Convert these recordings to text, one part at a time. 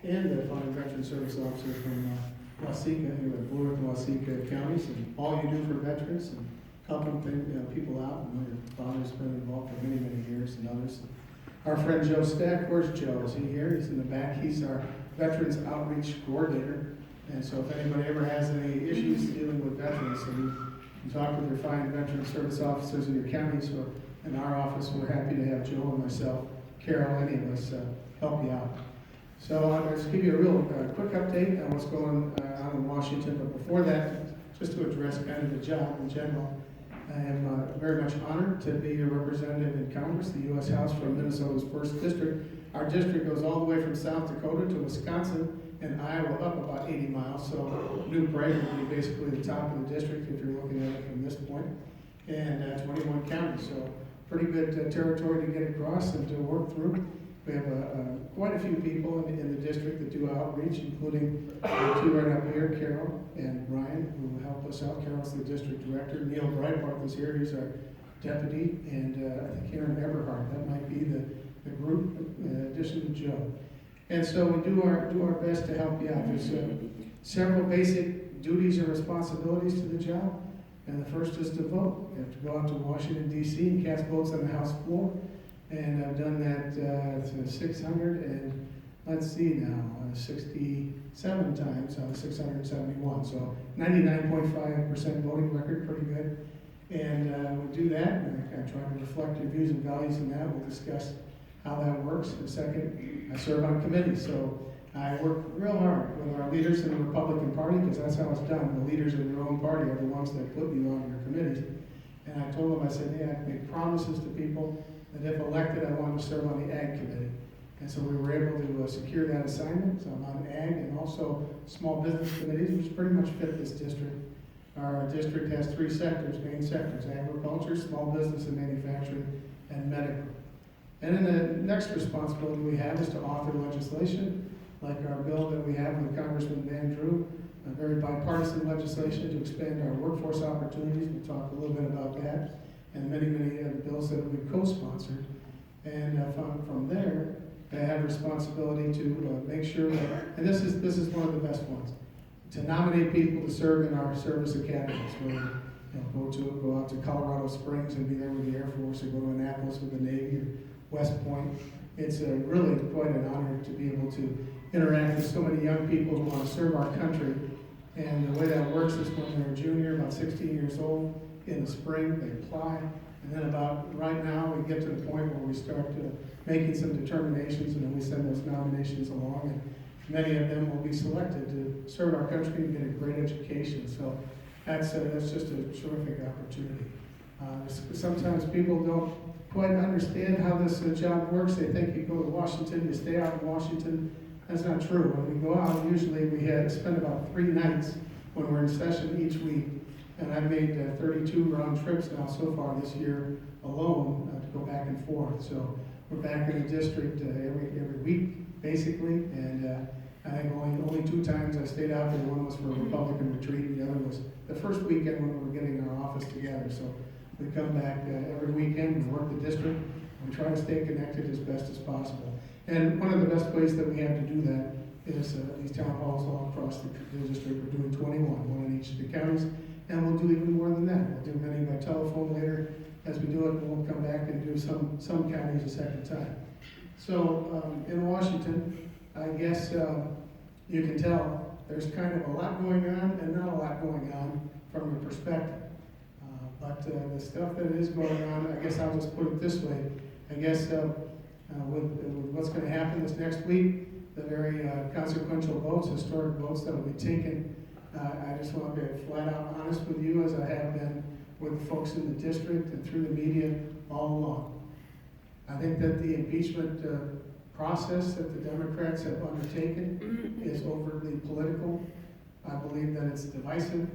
and the founding veteran service officer from Waseca, here at Blue Earth and Waseca counties, and all you do for veterans and helping people out. I know your father's been involved for many, many years, and others. Our friend Joe Stack, where's Joe? Is he here? He's in the back. He's our Veterans Outreach Coordinator. And so if anybody ever has any issues dealing with veterans, and you talk with your fine veteran service officers in your counties or in our office, we're happy to have Joe and myself, Carol, any of us help you out. So I'm going to give you a real quick update on what's going on in Washington. But before that, just to address kind of the job in general, I am very much honored to be a representative in Congress, the U.S. House from Minnesota's 1st District. Our district goes all the way from South Dakota to Wisconsin and Iowa up about 80 miles. So New Prague would be basically the top of the district if you're looking at it from this point. And 21 counties, so pretty good territory to get across and to work through. We have quite a few people in the district that do outreach, including two right up here, Carol and Brian, who help us out. Carol's the district director. Neil Breitbart is here. He's our deputy. And I think Aaron Eberhard, that might be the group in addition to Joe. And so we do our best to help you out. There's several basic duties and responsibilities to the job. And the first is to vote. You have to go out to Washington, D.C. and cast votes on the House floor. And I've done that to 600 and let's see now, 67 times out of 671. So 99.5% voting record, pretty good. And we'll do that. And I try to reflect your views and values in that. We'll discuss how that works. And second, I serve on committees. So I work real hard with our leaders in the Republican Party because that's how it's done. The leaders in your own party are the ones that put you on your committees. And I told them, I said, hey, I make promises to people that if elected, I wanted to serve on the Ag Committee. And so we were able to secure that assignment. So I'm on Ag and also Small Business Committees, which pretty much fit this district. Our district has 3 sectors, main sectors: agriculture, small business and manufacturing, and medical. And then the next responsibility we have is to author legislation, like our bill that we have with Congressman Van Drew, a very bipartisan legislation to expand our workforce opportunities. We'll talk a little bit about that. And many, many of the bills that we've co-sponsored. And from there, I have responsibility to make sure that, and this is one of the best ones, to nominate people to serve in our service academies. Where go out to Colorado Springs and be there with the Air Force, or go to Annapolis with the Navy, or West Point. It's really quite an honor to be able to interact with so many young people who want to serve our country. And the way that works is when they're a junior, about 16 years old, in the spring, they apply, and then about right now, we get to the point where we start making some determinations, and then we send those nominations along, and many of them will be selected to serve our country and get a great education. So that's just a terrific opportunity. Sometimes people don't quite understand how this job works. They think you go to Washington, you stay out in Washington. That's not true. When we go out, usually we spend about 3 nights when we're in session each week. And I've made 32 round trips now so far this year alone to go back and forth. So we're back in the district every week, basically. And I think only 2 times I stayed out there. One was for a Republican retreat. The other was the first weekend when we were getting our office together. So we come back every weekend, we work the district, and we try to stay connected as best as possible. And one of the best ways that we have to do that is these town halls all across the district. We're doing 21, one in each of the counties. And we'll do even more than that. We'll do many by telephone later as we do it, and we'll come back and do some counties a second time. So in Washington, I guess you can tell there's kind of a lot going on and not a lot going on from your perspective. But the stuff that is going on, I guess I'll just put it this way. I guess with what's going to happen this next week, the very consequential votes, historic votes that will be taken, I just want to be flat out honest with you, as I have been with the folks in the district and through the media all along. I think that the impeachment process that the Democrats have undertaken is overtly political. I believe that it's divisive.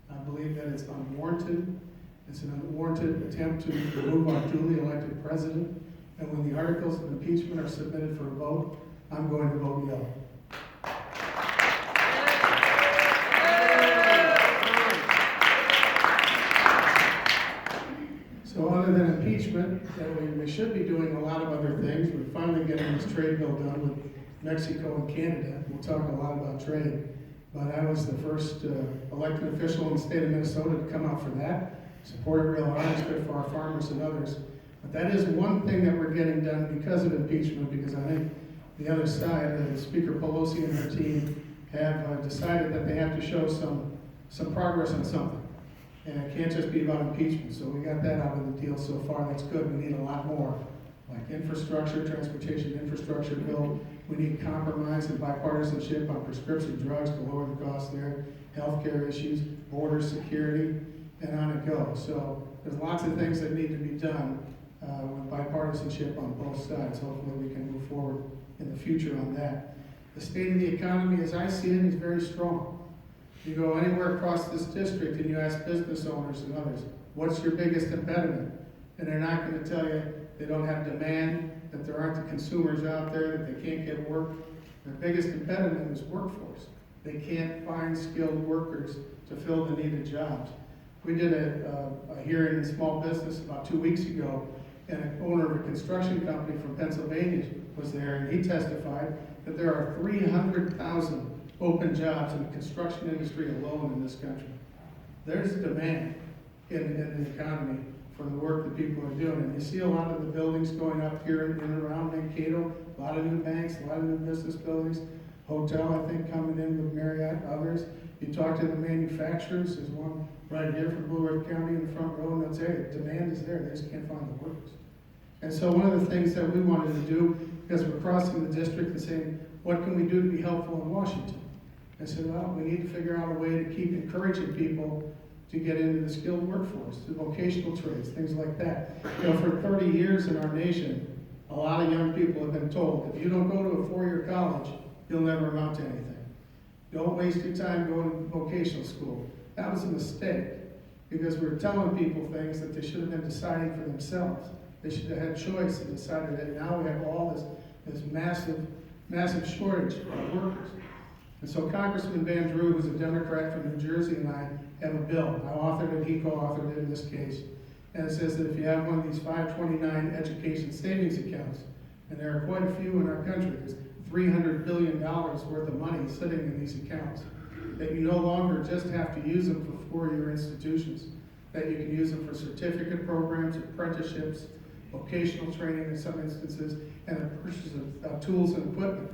I believe that it's unwarranted. It's an unwarranted attempt to remove our duly elected president. And when the articles of impeachment are submitted for a vote, I'm going to vote no. So other than impeachment, we should be doing a lot of other things. We're finally getting this trade bill done with Mexico and Canada. We'll talk a lot about trade. But I was the first elected official in the state of Minnesota to come out for that. Support it real hard, it's good for our farmers and others. But that is one thing that we're getting done because of impeachment, because I think the other side, Speaker Pelosi and her team, have decided that they have to show some progress on something. And it can't just be about impeachment. So we got that out of the deal so far. That's good. We need a lot more, like infrastructure, transportation infrastructure bill. We need compromise and bipartisanship on prescription drugs to lower the cost there, healthcare issues, border security, and on it goes. So there's lots of things that need to be done with bipartisanship on both sides. Hopefully we can move forward in the future on that. The state of the economy, as I see it, is very strong. You go anywhere across this district and you ask business owners and others, what's your biggest impediment? And they're not going to tell you they don't have demand, that there aren't the consumers out there, that they can't get work. Their biggest impediment is workforce. They can't find skilled workers to fill the needed jobs. We did a hearing in small business about 2 weeks ago, and an owner of a construction company from Pennsylvania was there, and he testified that there are 300,000 open jobs in the construction industry alone in this country. There's demand in the economy for the work that people are doing. And you see a lot of the buildings going up here in and around Mankato, a lot of new banks, a lot of new business buildings, hotel, I think, coming in with Marriott, others. You talk to the manufacturers, there's one right here from Blue Earth County in the front row, and they'll tell you, demand is there, they just can't find the workers. And so one of the things that we wanted to do, because we're crossing the district and saying, what can we do to be helpful in Washington? I said, well, we need to figure out a way to keep encouraging people to get into the skilled workforce, the vocational trades, things like that. You know, for 30 years in our nation, a lot of young people have been told, if you don't go to a four-year college, you'll never amount to anything. Don't waste your time going to vocational school. That was a mistake, because we were telling people things that they should have been deciding for themselves. They should have had choice and decided that. Now we have all this massive shortage of workers. And so Congressman Van Drew, who's a Democrat from New Jersey, and I have a bill. I authored it, he co-authored it in this case. And it says that if you have one of these 529 education savings accounts, and there are quite a few in our country, there's $300 billion worth of money sitting in these accounts, that you no longer just have to use them for four-year institutions, that you can use them for certificate programs, apprenticeships, vocational training in some instances, and the purchase of tools and equipment.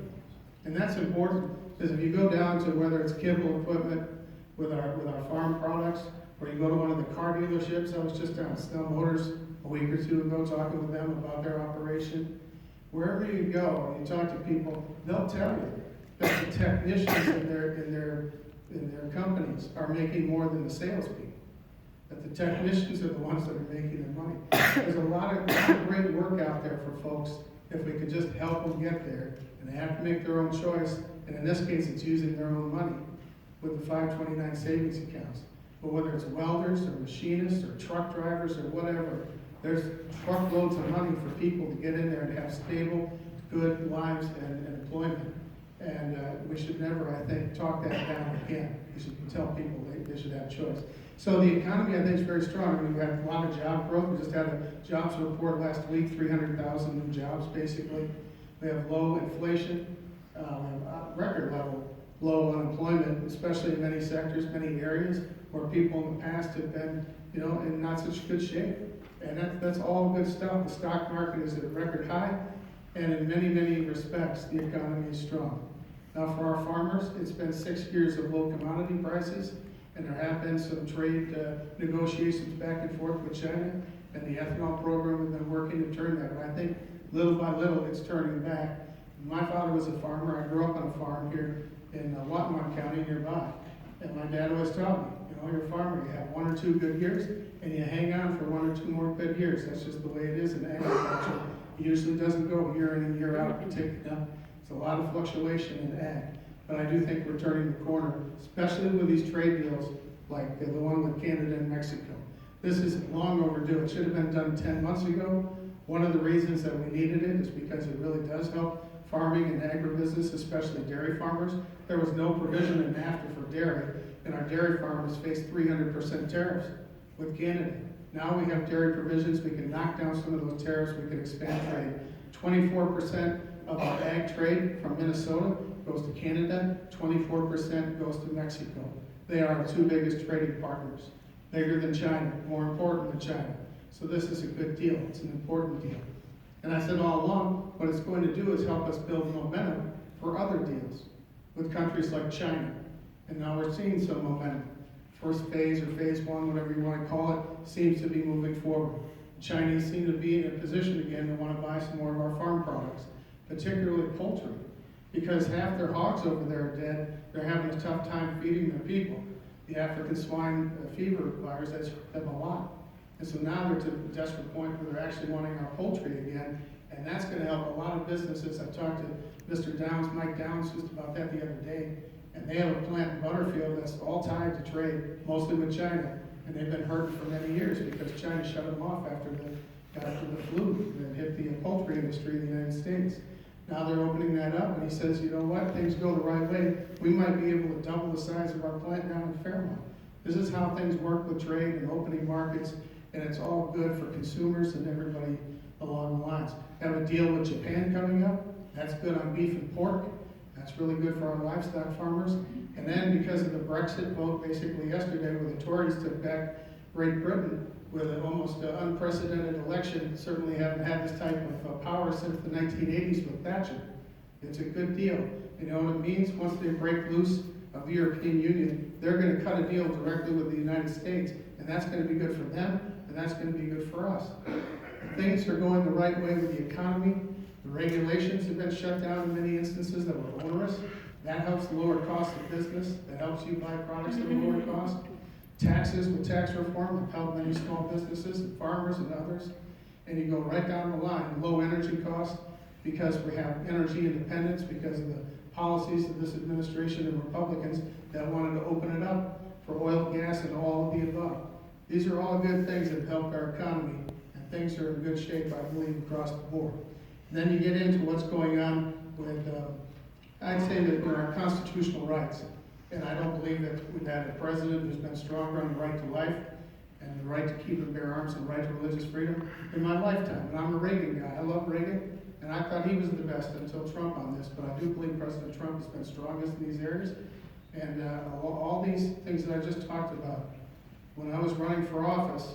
And that's important, because if you go down to whether it's kibble equipment with our farm products, or you go to one of the car dealerships. I was just down at Snell Motors a week or two ago talking with them about their operation. Wherever you go and you talk to people, they'll tell you that the technicians in their companies are making more than the salespeople. That the technicians are the ones that are making the money. There's a lot of great work out there for folks if we could just help them get there. And they have to make their own choice. And in this case, it's using their own money with the 529 savings accounts. But whether it's welders or machinists or truck drivers or whatever, there's truckloads of money for people to get in there and have stable, good lives and employment. And we should never, I think, talk that down again. We should tell people they should have choice. So the economy, I think, is very strong. I mean, we have a lot of job growth. We just had a jobs report last week, 300,000 new jobs, basically. We have low inflation, record level low unemployment, especially in many sectors, many areas where people in the past have been, in not such good shape. And that's all good stuff. The stock market is at a record high, and in many, many respects, the economy is strong. Now, for our farmers, it's been 6 years of low commodity prices, and there have been some trade negotiations back and forth with China, and the ethanol program has been working to turn that. But I think little by little, it's turning back. My father was a farmer. I grew up on a farm here in Watonwan County nearby. And my dad always taught me, you're a farmer, you have 1 or 2 good years, and you hang on for 1 or 2 more good years. That's just the way it is in agriculture. It usually doesn't go year in and year out. It's a lot of fluctuation in ag. But I do think we're turning the corner, especially with these trade deals like the one with Canada and Mexico. This is long overdue. It should have been done 10 months ago. One of the reasons that we needed it is because it really does help farming and agribusiness, especially dairy farmers. There was no provision in NAFTA for dairy, and our dairy farmers faced 300% tariffs with Canada. Now we have dairy provisions. We can knock down some of those tariffs. We can expand trade. 24% of our ag trade from Minnesota goes to Canada, 24% goes to Mexico. They are our two biggest trading partners, bigger than China, more important than China. So this is a good deal, it's an important deal. And I said all along, what it's going to do is help us build momentum for other deals with countries like China. And now we're seeing some momentum. First phase or phase one, whatever you want to call it, seems to be moving forward. The Chinese seem to be in a position again to want to buy some more of our farm products, particularly poultry, because half their hogs over there are dead. They're having a tough time feeding their people. The African swine fever virus has hurt them a lot. And so now they're to a desperate point where they're actually wanting our poultry again, and that's going to help a lot of businesses. I talked to Mr. Downs, Mike Downs, just about that the other day, and they have a plant in Butterfield that's all tied to trade, mostly with China, and they've been hurting for many years because China shut them off after the flu that hit the poultry industry in the United States. Now they're opening that up, and he says, you know what, things go the right way, we might be able to double the size of our plant down in Fairmont. This is how things work with trade and opening markets, and it's all good for consumers and everybody along the lines. Have a deal with Japan coming up, that's good on beef and pork, that's really good for our livestock farmers. And then because of the Brexit vote basically yesterday where the Tories took back Great Britain with an almost unprecedented election, certainly haven't had this type of power since the 1980s with Thatcher. It's a good deal. You know what it means? Once they break loose of the European Union, they're going to cut a deal directly with the United States, and that's going to be good for them, and that's going to be good for us. Things are going the right way with the economy. The regulations have been shut down in many instances that were onerous. That helps lower cost of business. That helps you buy products at a lower cost. Taxes with tax reform have helped many small businesses and farmers and others. And you go right down the line, low energy costs because we have energy independence because of the policies of this administration and Republicans that wanted to open it up for oil, gas, and all of the above. These are all good things that help our economy, and things are in good shape, I believe, across the board. And then you get into what's going on with, I'd say that there are constitutional rights. And I don't believe that we've had a president who's been stronger on the right to life and the right to keep and bear arms and the right to religious freedom in my lifetime. And I'm a Reagan guy. I love Reagan, and I thought he was the best until Trump on this. But I do believe President Trump has been strongest in these areas. And all these things that I just talked about, when I was running for office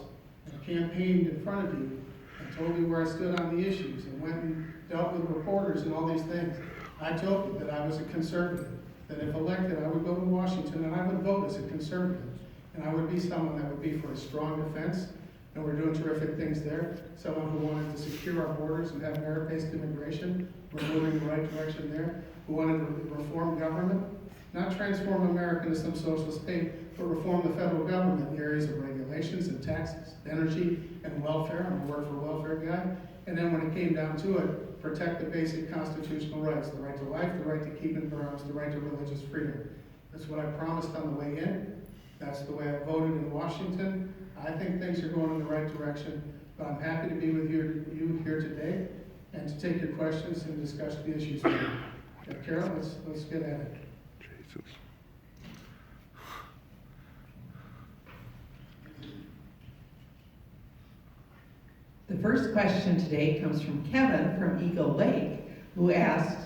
and campaigned in front of you and told you where I stood on the issues and went and dealt with reporters and all these things, I told you that I was a conservative. That if elected, I would go to Washington and I would vote as a conservative. And I would be someone that would be for a strong defense, and we're doing terrific things there. Someone who wanted to secure our borders and have merit-based immigration, we're moving in the right direction there. Who wanted to reform government, not transform America into some social state, but reform the federal government in the areas of regulations and taxes, energy and welfare. I'm a work for welfare guy. And then when it came down to it, protect the basic constitutional rights, the right to life, the right to keep and bear arms, the right to religious freedom. That's what I promised on the way in. That's the way I voted in Washington. I think things are going in the right direction, but I'm happy to be with you here today and to take your questions and discuss the issues with you. Carol, let's get at it. Jesus. The first question today comes from Kevin from Eagle Lake, who asks,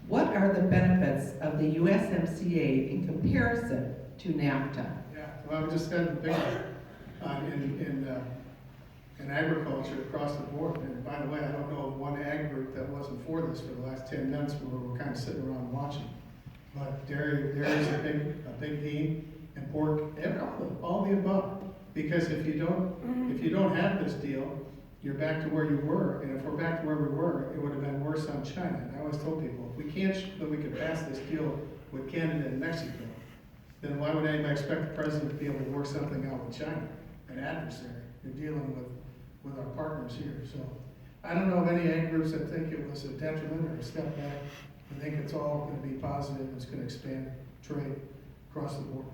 what are the benefits of the USMCA in comparison to NAFTA? Yeah, well, I just said the big in agriculture across the board. And by the way, I don't know of one ag group that wasn't for this for the last 10 months where we're kind of sitting around watching. But dairy is a big theme, and pork, all the above. Because if you don't have this deal, you're back to where you were, and if we're back to where we were, it would have been worse on China. And I always told people, if we can't show that we could pass this deal with Canada and Mexico, then why would anybody expect the president to be able to work something out with China, an adversary? You're dealing with our partners here. So I don't know of any ag groups that think it was a detriment or a step back. I think it's all going to be positive. It's going to expand trade across the board.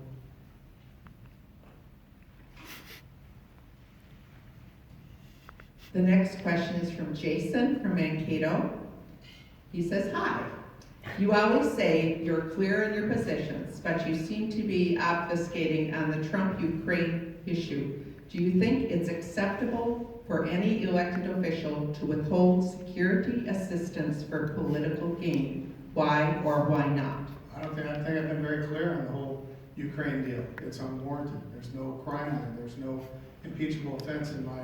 The next question is from Jason from Mankato. He says, hi. You always say you're clear in your positions, but you seem to be obfuscating on the Trump-Ukraine issue. Do you think it's acceptable for any elected official to withhold security assistance for political gain? Why or why not? I think I've been very clear on the whole Ukraine deal. It's unwarranted. There's no crime there. There's no impeachable offense in my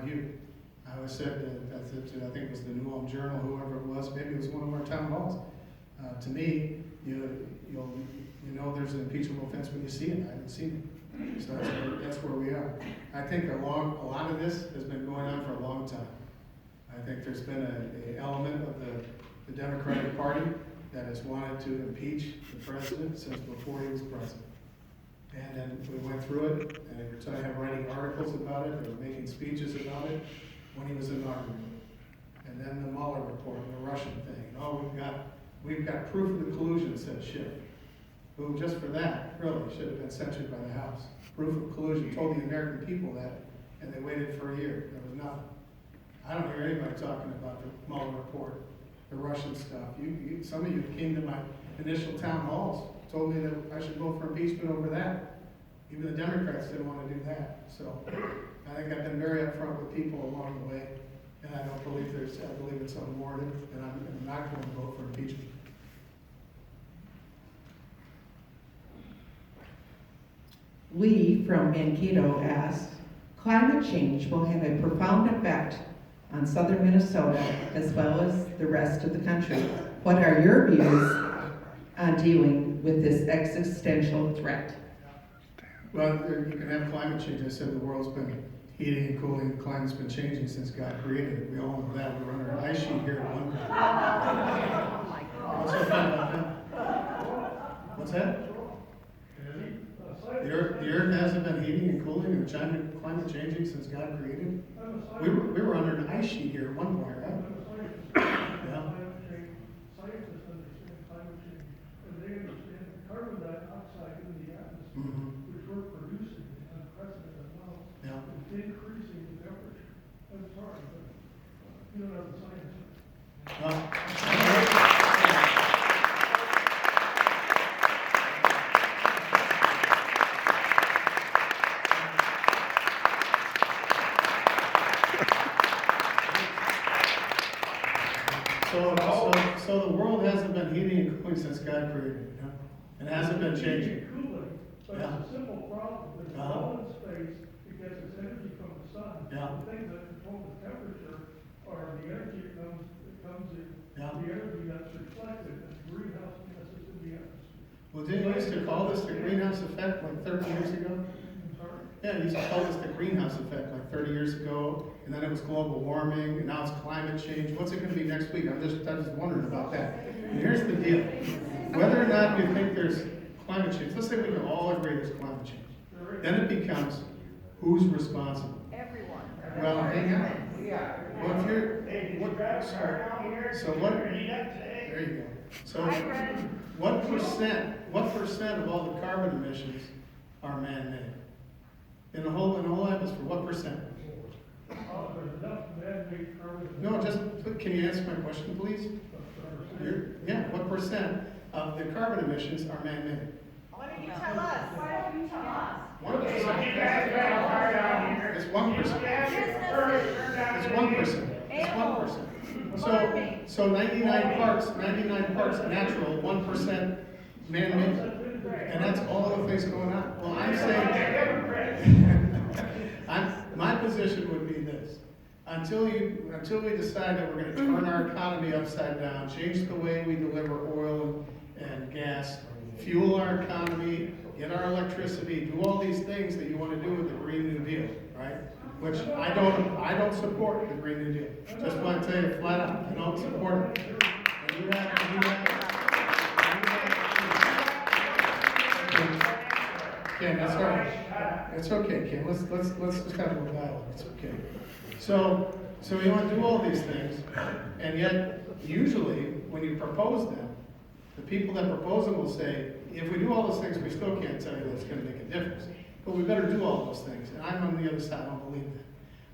view. I always said that I think it was the New Ulm Journal, whoever it was, maybe it was one of our town halls. To me, you know there's an impeachable offense when you see it. I haven't seen it. So that's where we are. I think a lot of this has been going on for a long time. I think there's been an element of the Democratic Party that has wanted to impeach the president since before he was president. And then we went through it, and they were writing articles about it, they were making speeches about it when he was inaugurated. And then the Mueller report and the Russian thing, and we've got proof of the collusion, said Schiff, who just for that really should have been censured by the House. Proof of collusion, told the American people that, and they waited for a year. There was nothing. I don't hear anybody talking about the Mueller report, the Russian stuff. Some of you came to my initial town halls, told me that I should vote for impeachment over that. Even the Democrats didn't want to do that. So I think I've been very upfront with people along the way, and I believe it's unwarranted, and I'm not going to vote for impeachment. Lee from Mankato asked, climate change will have a profound effect on southern Minnesota as well as the rest of the country. What are your views on dealing with this existential threat? Well, you can have climate change. I said the world's been heating and cooling. The climate's been changing since God created it. We all know that. We're under an ice sheet here at one point. What's so fun about that? What's that? The earth hasn't been heating and cooling and climate changing since God created it. We were under an ice sheet here at one point, right? Yeah. Scientists understand climate change, and they understand the carbon dioxide in the atmosphere, Mm-hmm. which we're producing in unprecedented amounts, Yeah. is increasing the temperature. I'm sorry, but you don't have the science. So the world hasn't been heating and cooling since God created it, yeah? And it hasn't been changing. Cooling, but Yeah. it's a simple problem. It's all in space, it gets its energy from the sun. Yeah. The things that control the temperature are the energy that comes in, Yeah. the energy that's reflected, and greenhouse gases in the atmosphere. Well, didn't you used to call this the greenhouse effect like 30 years ago? I'm sorry. Yeah, you used to call this the greenhouse effect like 30 years ago, and then it was global warming, and now it's climate change. What's it going to be next week? I'm just wondering about that. And here's the deal. Whether or not you think there's climate change, let's say we can all agree there's climate change. Then it becomes, who's responsible? Everyone. Well, hang on. Well, if you're, there you go. So, what percent of all the carbon emissions are man-made? In the whole atmosphere, what percent? There's enough man-made carbon. No, can you answer my question, please? What percent of the carbon emissions are man-made? Why don't you tell us? Why don't you tell us? 1%. It's 1%. It's 1%. It's 1%. So 99 parts natural, 1% man-made. And that's all the things going on. Well, I'm saying, my position would be this. Until we decide that we're going to turn our economy upside down, change the way we deliver oil and gas, fuel our economy, get our electricity, do all these things that you want to do with the Green New Deal, right? Which I don't support the Green New Deal. Just want to tell you flat out, I don't support it. And you have Ken, that's all right. It's okay, Ken. Let's just have a little dialogue. It's okay. So you want to do all these things, and yet usually when you propose them, the people that propose them will say, if we do all those things, we still can't tell you that it's going to make a difference. But we better do all those things. And I'm on the other side. I don't believe that.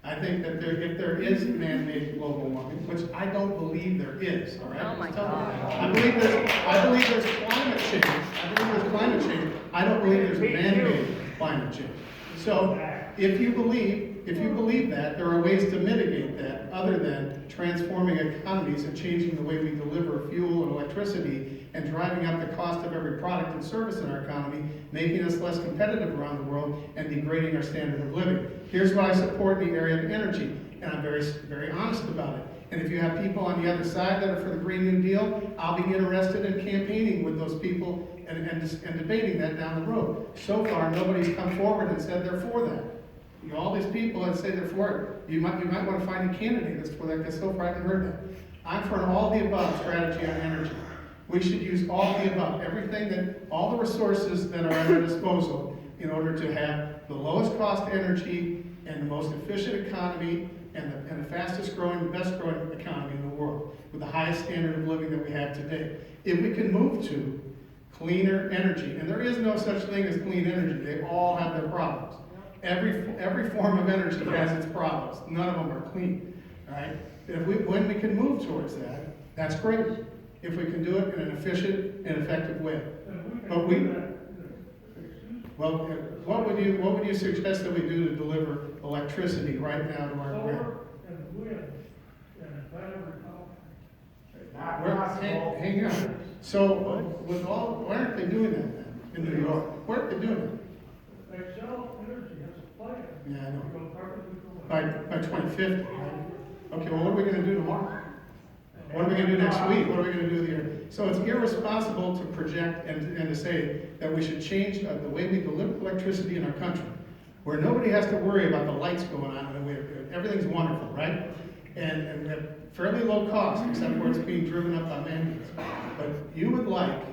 I think that if there is man-made global warming, which I don't believe there is, all right? Oh my God. I believe there's climate change. I believe there's climate change. I don't believe there's man-made climate change. So if you believe that, there are ways to mitigate that other than transforming economies and changing the way we deliver fuel and electricity and driving up the cost of every product and service in our economy, making us less competitive around the world and degrading our standard of living. Here's what I support in the area of energy, and I'm very, very honest about it. And if you have people on the other side that are for the Green New Deal, I'll be interested in campaigning with those people and debating that down the road. So far, nobody's come forward and said they're for that. You know, all these people that say they're for it, you might want to find a candidate that's for that, because so far I haven't heard that. I'm for an all-the-above strategy on energy. We should use all the above, all the resources that are at our disposal in order to have the lowest cost energy and the most efficient economy and the fastest growing, the best growing economy in the world with the highest standard of living that we have today. If we can move to cleaner energy, and there is no such thing as clean energy, they all have their problems. Every form of energy has its problems. None of them are clean, all right? When we can move towards that, that's great. If we can do it in an efficient and effective way. But what would you suggest that we do to deliver electricity right now to our grid? Solar and wind and battery power. Hang on. So, why aren't they doing that then in New York? Why aren't they doing it? Excel Energy has a plan. Yeah, I know. To go carbon neutral. By 2050, right? Okay, well, what are we going to do tomorrow? What are we going to do next week? What are we going to do the year? So it's irresponsible to project and to say that we should change the way we deliver electricity in our country, where nobody has to worry about the lights going on and everything's wonderful, right? And we have fairly low cost, except where it's being driven up by mandates. But you would like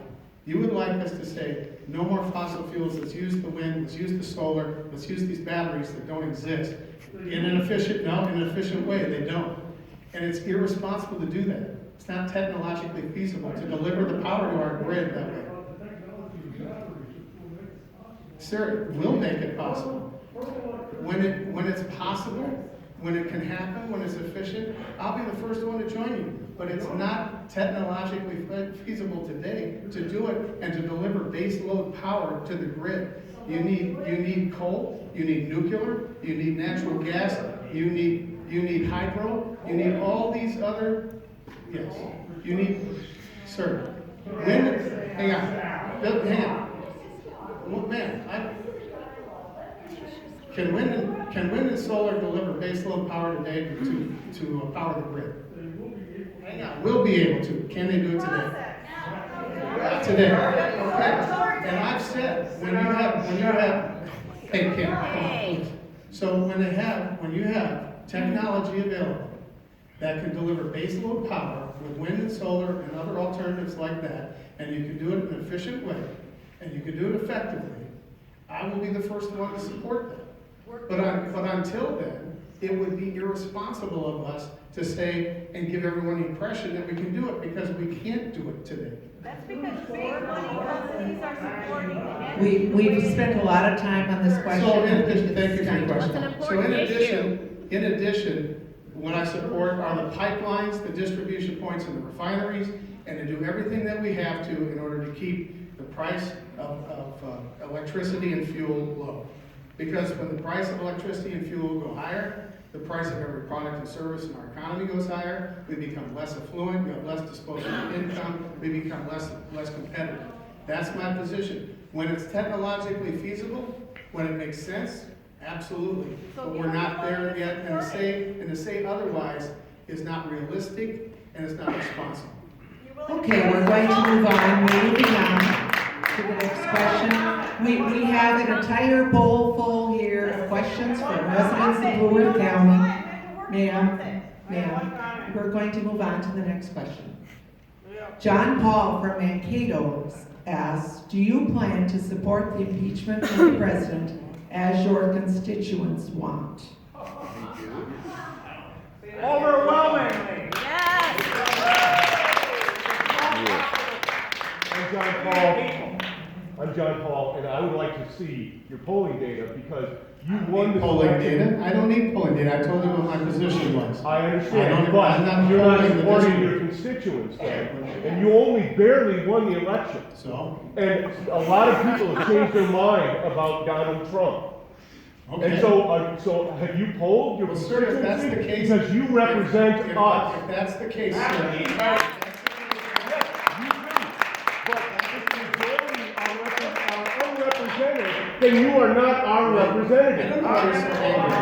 us to say, no more fossil fuels, let's use the wind, let's use the solar, let's use these batteries that don't exist in an efficient way. They don't. And it's irresponsible to do that. It's not technologically feasible to deliver the power to our grid that way. Sir, we'll make it possible. When it's possible, when it can happen, when it's efficient, I'll be the first one to join you. But it's not technologically feasible today to do it and to deliver base load power to the grid. You need coal, you need nuclear, you need natural gas, you need hydro, you need all these other, yes, you need, sir, hang on. Well, man, can wind and solar deliver baseload power today to power the grid? Hang on, we'll be able to. Can they do it today? Not today, okay? And I've said, when you have, hey, Kim, so when you have technology available that can deliver baseload power with wind and solar and other alternatives like that, and you can do it in an efficient way, and you can do it effectively, I will be the first one to support that. But until then, it would be irresponsible of us to say and give everyone the impression that we can do it, because we can't do it today. That's because big money companies are supporting the energy. We've spent a lot of time on this question. So in addition, thank you for your question. It's an So important in addition, what I support are the pipelines, the distribution points, and the refineries, and to do everything that we have to in order to keep the price of electricity and fuel low. Because when the price of electricity and fuel go higher, the price of every product and service in our economy goes higher, we become less affluent, we have less disposable income, we become less competitive. That's my position. When it's technologically feasible, when it makes sense, absolutely. But we're not there yet, and to say otherwise is not realistic and it's not responsible. Okay, we're going to move on. We're moving on to the next question. We have an entire bowl full here of questions from residents of Blue Earth County. Ma'am, we're going to move on to the next question. John Paul from Mankato asks, do you plan to support the impeachment of the president as your constituents want? Overwhelmingly. Yes. I'm John Paul, and I would like to see your polling data because you won the polling election. data? I don't need polling data. I told you what my position was. I understand, I'm but not you're not polling the supporting district. your constituents, then, and you only barely won the election. So? And a lot of people have changed their mind about Donald Trump. Okay. And so have you polled your Well, sir, if that's the constituency? case. Because you represent if us. If that's the case, Yes, sir. you do. But if the majority are unrepresented, then you are not our I representative. don't know why you're so angry,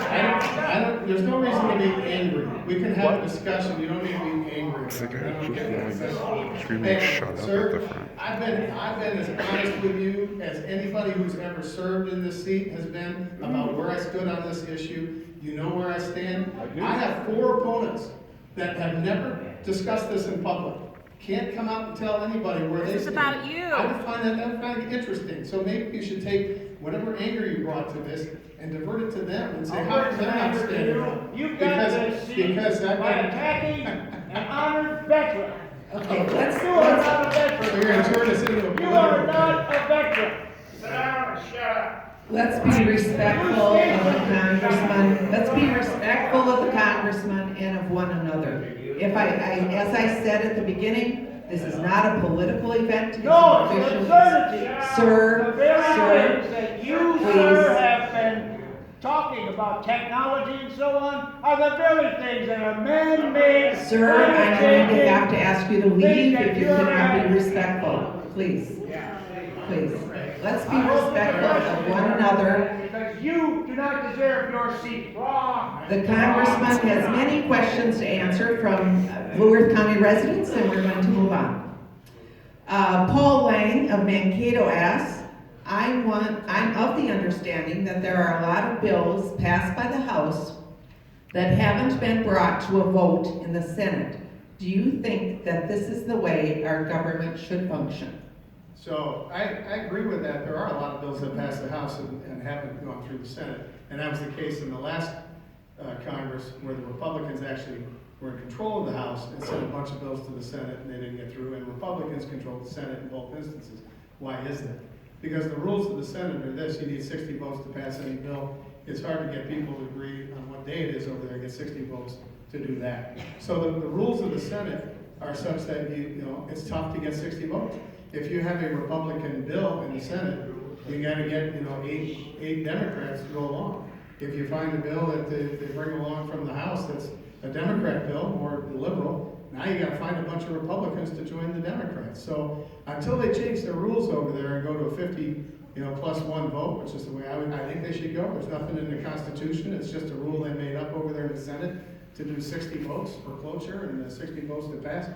okay? There's no reason to be angry. We can have a discussion, you don't need to be angry. The guy I don't who's get it. yelling, screaming, Hey, shut up sir, at the front. I've been as honest with you as anybody who's ever served in this seat has been about where I stood on this issue. You know where I stand. I do. I have 4 opponents that have never discussed this in public. Can't come out and tell anybody where they This is stand. about you. I would find that interesting. So maybe you should take whatever anger you brought to this and divert it to them and say, how come they're not standing up? You got this seat Because by that, attacking an honored veteran. Okay, You are not a so veteran. you're gonna turn this into a You political are thing. not a veteran. Sit down and shut up. let's be respectful of the congressman. Let's be respectful of the congressman and of one another. As I said at the beginning, this is not a political event. It's No, an it's official- absurdity. Sir, The very sir, things that you, please. sir, have been talking about technology and so on are the very things that are man-made. Sir, I'm going to have to ask you to leave Think if you that you're cannot be right. respectful. Please, Yeah. please. Let's be I hope the respectful question of is one another. Because you do not deserve your seat. Wrong. The congressman has many questions to answer from Blue Earth County residents, and we're going to move on. Paul Lang of Mankato asks, I'm of the understanding that there are a lot of bills passed by the House that haven't been brought to a vote in the Senate. Do you think that this is the way our government should function? So I agree with that. There are a lot of bills that passed the House and haven't gone through the Senate. And that was the case in the last Congress where the Republicans actually were in control of the House and sent a bunch of bills to the Senate and they didn't get through. And Republicans controlled the Senate in both instances. Why is that? Because the rules of the Senate are this: you need 60 votes to pass any bill. It's hard to get people to agree on what day it is over there, get 60 votes to do that. So the rules of the Senate are such that you know it's tough to get 60 votes. If you have a Republican bill in the Senate, you gotta get, eight Democrats to go along. If you find a bill that they bring along from the House that's a Democrat bill, more liberal, now you gotta find a bunch of Republicans to join the Democrats. So until they change their rules over there and go to a 50, plus 1 vote, which is the way I think they should go. There's nothing in the Constitution. It's just a rule they made up over there in the Senate to do 60 votes for cloture and 60 votes to pass.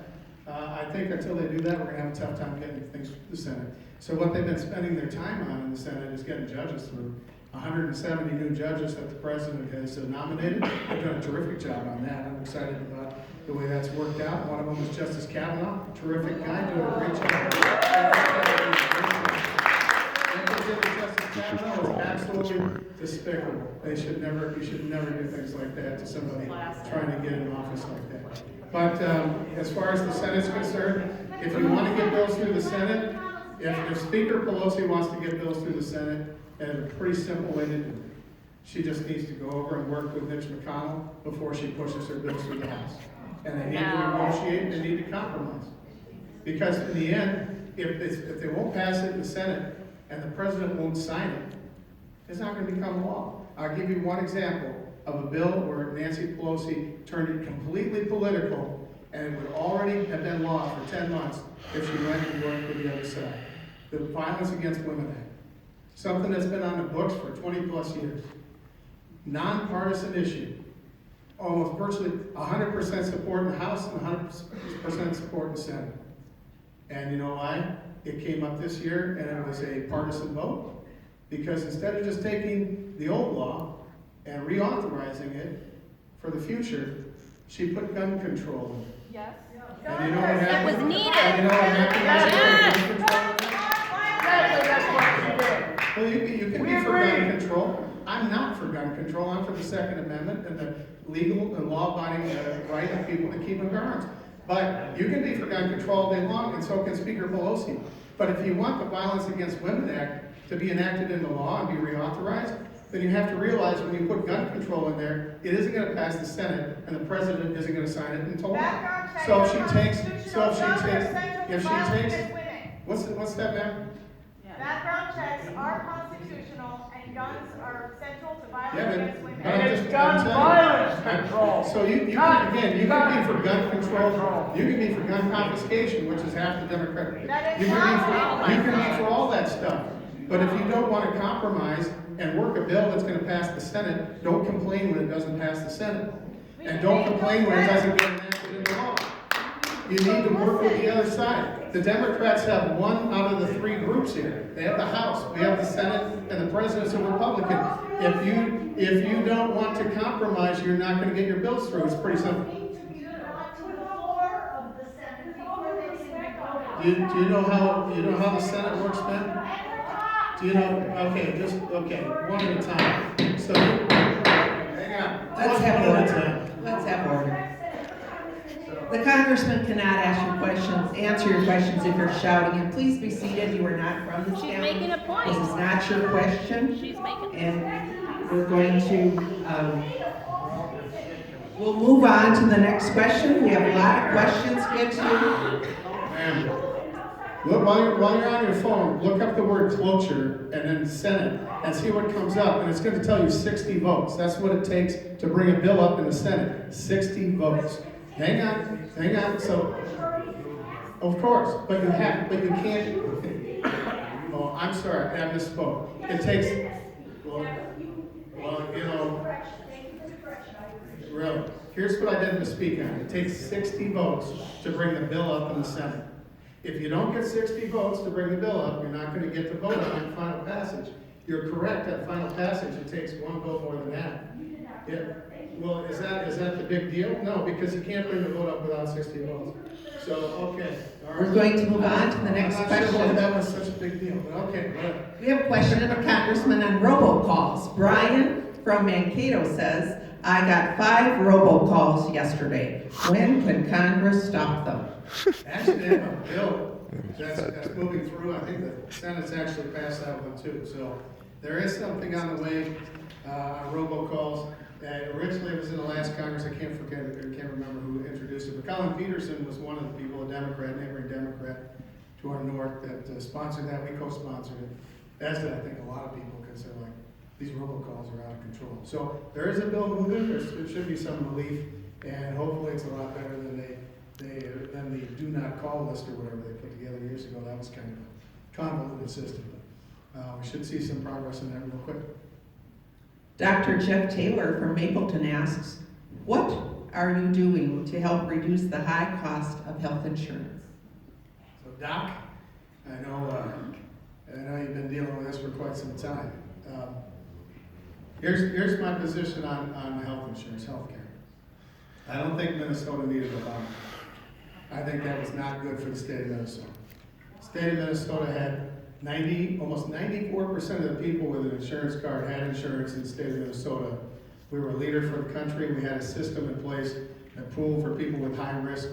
I think until they do that, we're gonna have a tough time getting things through the Senate. So what they've been spending their time on in the Senate is getting judges through. 170 new judges that the president has nominated. They've done a terrific job on that. I'm excited about the way that's worked out. One of them was Justice Kavanaugh, terrific guy, doing a great job. Justice Kavanaugh was absolutely despicable. You should never do things like that to somebody trying to get in office like that. But as far as the Senate's concerned, if you want to get bills through the Senate, if Speaker Pelosi wants to get bills through the Senate, there's a pretty simple way to do it. She just needs to go over and work with Mitch McConnell before she pushes her bills through the House. And they need to negotiate and they need to compromise. Because in the end, if they won't pass it in the Senate and the president won't sign it, it's not going to become law. I'll give you one example of a bill where Nancy Pelosi turned it completely political and it would already have been law for 10 months if she went and worked with the other side. The Violence Against Women Act. Something that's been on the books for 20 plus years. Nonpartisan issue. Almost virtually 100% support in the House and 100% support in the Senate. And you know why? It came up this year and it was a partisan vote. Because instead of just taking the old law and reauthorizing it for the future, she put gun control in it. Yes. And you know what It happened? was needed. And you know what happened? Exactly, that's what she did. Well, you can We be for gun agree. control. I'm not for gun control. I'm for the Second Amendment and the legal and law-abiding right of people to keep and bear arms. But you can be for gun control all day long, and so can Speaker Pelosi. But if you want the Violence Against Women Act to be enacted into law and be reauthorized, then you have to realize when you put gun control in there, it isn't going to pass the Senate, and the president isn't going to sign it until law. What's that, ma'am? Background checks are constitutional and guns are central to Yeah, violence against but women. And I'm it's just- gun I'm telling you. violence control. So you can, Not again, you can be for gun control, control. you can be for gun confiscation, which is half the Democratic. That is You can not be what for, I'm you can be saying. for all that stuff. But if you don't want to compromise and work a bill that's gonna pass the Senate, don't complain when it doesn't pass the Senate. And don't complain when it doesn't get enacted into law. You need to work with the other side. The Democrats have one out of the three groups here. They have the House, we have the Senate, and the President's a Republican. If you don't want to compromise, you're not gonna get your bills through. It's pretty simple. Do you know how the Senate works, Ben? Do you know, okay, one at a time. So, hang on. Let's One have at a order. time. Let's have order. The congressman cannot ask your questions, answer your questions if you're shouting, and please be seated, you are not from the She's town. making a point. This is not your question, She's making. and we're going to, we'll move on to the next question. We have a lot of questions to get to. Ma'am, look, while you're on your phone, look up the word cloture and then Senate and see what comes up. And it's going to tell you 60 votes. That's what it takes to bring a bill up in the Senate. 60 votes. Hang on. So, of course, but you can't. Oh, I'm sorry, I misspoke. It takes, well, you know, really. Here's what I didn't speak on. It takes 60 votes to bring the bill up in the Senate. If you don't get 60 votes to bring the bill up, you're not going to get the vote on final passage. You're correct, at final passage, it takes one vote more than that. Yeah. Well, is that the big deal? No, because you can't bring the vote up without 60 votes. So, okay. All right. We're going to move on to the next I'm not sure why question. that was such a big deal, but okay, whatever. We have a question of a congressman on robocalls. Brian from Mankato says, I got 5 robocalls yesterday. When can Congress stop them? Actually, they have a bill that's moving through. I think the Senate's actually passed that one too. So there is something on the way on robocalls. Originally, it was in the last Congress. I can't remember who introduced it. But Colin Peterson was one of the people, a Democrat, neighboring Democrat to our north, that sponsored that. We co-sponsored it. As did, I think, a lot of people, because they're like, these robocalls are out of control. So there is a bill moving. There should be some relief, and hopefully it's a lot better than than the do not call list or whatever they put together years ago. That was kind of a convoluted system. But we should see some progress in that real quick. Dr. Jeff Taylor from Mapleton asks, what are you doing to help reduce the high cost of health insurance? So Doc, I know you've been dealing with this for quite some time. Here's my position on health insurance, health care. I don't think Minnesota needed Obama. I think that was not good for the state of Minnesota. The state of Minnesota had almost 94% of the people with an insurance card had insurance in the state of Minnesota. We were a leader for the country. We had a system in place, a pool for people with high risk